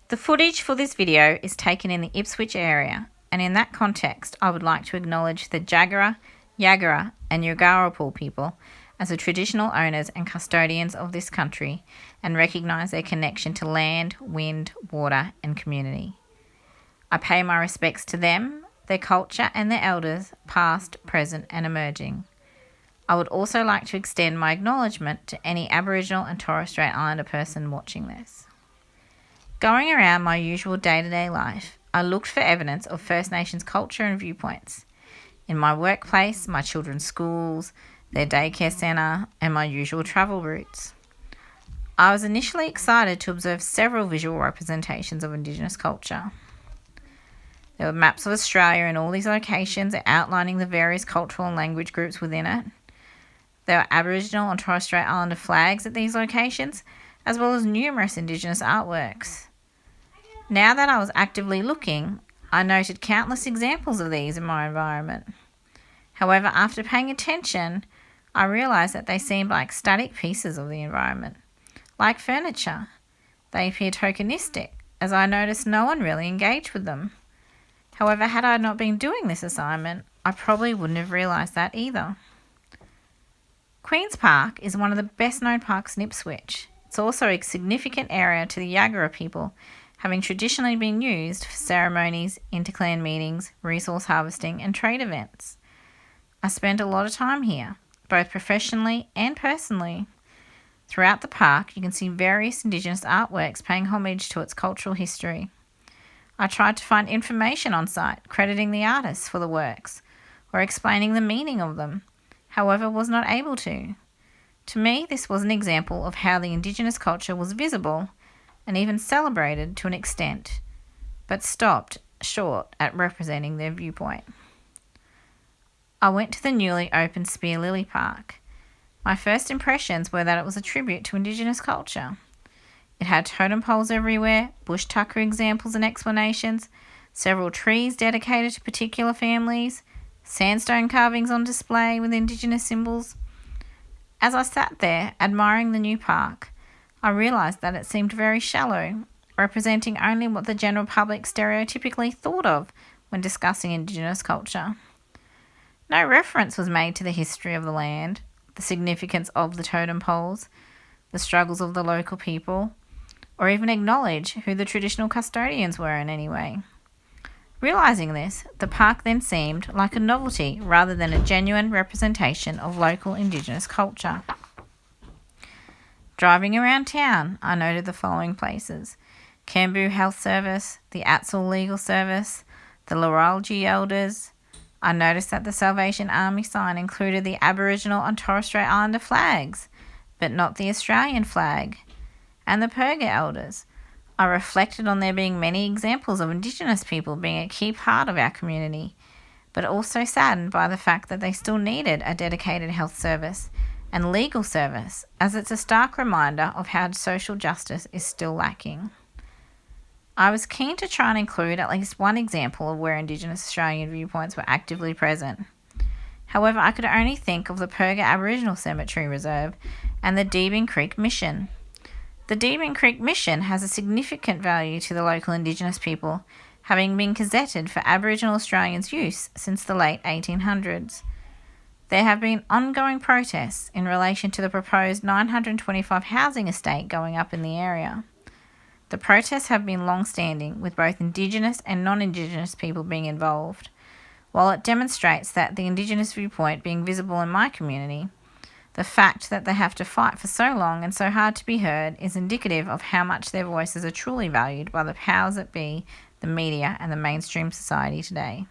The footage for this video is taken in the Ipswich area, and in that context I would like to acknowledge the Jagera, Yagara and Yugarapul people as the traditional owners and custodians of this country and recognise their connection to land, wind, water and community. I pay my respects to them, their culture and their elders, past, present and emerging. I would also like to extend my acknowledgement to any Aboriginal and Torres Strait Islander person watching this. Going around my usual day-to-day life, I looked for evidence of First Nations culture and viewpoints. In my workplace, my children's schools, their daycare centre, and my usual travel routes. I was initially excited to observe several visual representations of Indigenous culture. There were maps of Australia in all these locations outlining the various cultural and language groups within it. There were Aboriginal and Torres Strait Islander flags at these locations, as well as numerous Indigenous artworks. Now that I was actively looking, I noted countless examples of these in my environment. However, after paying attention, I realised that they seemed like static pieces of the environment, like furniture. They appear tokenistic, as I noticed no one really engaged with them. However, had I not been doing this assignment, I probably wouldn't have realised that either. Queen's Park is one of the best known parks in Ipswich. It's also a significant area to the Yagara people, having traditionally been used for ceremonies, interclan meetings, resource harvesting and trade events. I spent a lot of time here, both professionally and personally. Throughout the park, you can see various Indigenous artworks paying homage to its cultural history. I tried to find information on site, crediting the artists for the works, or explaining the meaning of them, however was not able to. To me, this was an example of how the Indigenous culture was visible and even celebrated to an extent, but stopped short at representing their viewpoint. I went to the newly opened Spear Lily Park. My first impressions were that it was a tribute to Indigenous culture. It had totem poles everywhere, bush tucker examples and explanations, several trees dedicated to particular families, sandstone carvings on display with Indigenous symbols. As I sat there, admiring the new park, I realised that it seemed very shallow, representing only what the general public stereotypically thought of when discussing Indigenous culture. No reference was made to the history of the land, the significance of the totem poles, the struggles of the local people, or even acknowledge who the traditional custodians were in any way. Realising this, the park then seemed like a novelty rather than a genuine representation of local Indigenous culture. Driving around town, I noted the following places: Cambu Health Service, the Atsel Legal Service, the Lauralgi Elders. I noticed that the Salvation Army sign included the Aboriginal and Torres Strait Islander flags, but not the Australian flag, and the Purga Elders. I reflected on there being many examples of Indigenous people being a key part of our community, but also saddened by the fact that they still needed a dedicated health service and legal service, as it's a stark reminder of how social justice is still lacking. I was keen to try and include at least one example of where Indigenous Australian viewpoints were actively present. However, I could only think of the Purga Aboriginal Cemetery Reserve and the Deebing Creek Mission. The Deebing Creek Mission has a significant value to the local Indigenous people, having been gazetted for Aboriginal Australians' use since the late 1800s. There have been ongoing protests in relation to the proposed 925 housing estate going up in the area. The protests have been long-standing, with both Indigenous and non-Indigenous people being involved. While it demonstrates that the Indigenous viewpoint being visible in my community, the fact that they have to fight for so long and so hard to be heard is indicative of how much their voices are truly valued by the powers that be, the media and the mainstream society today.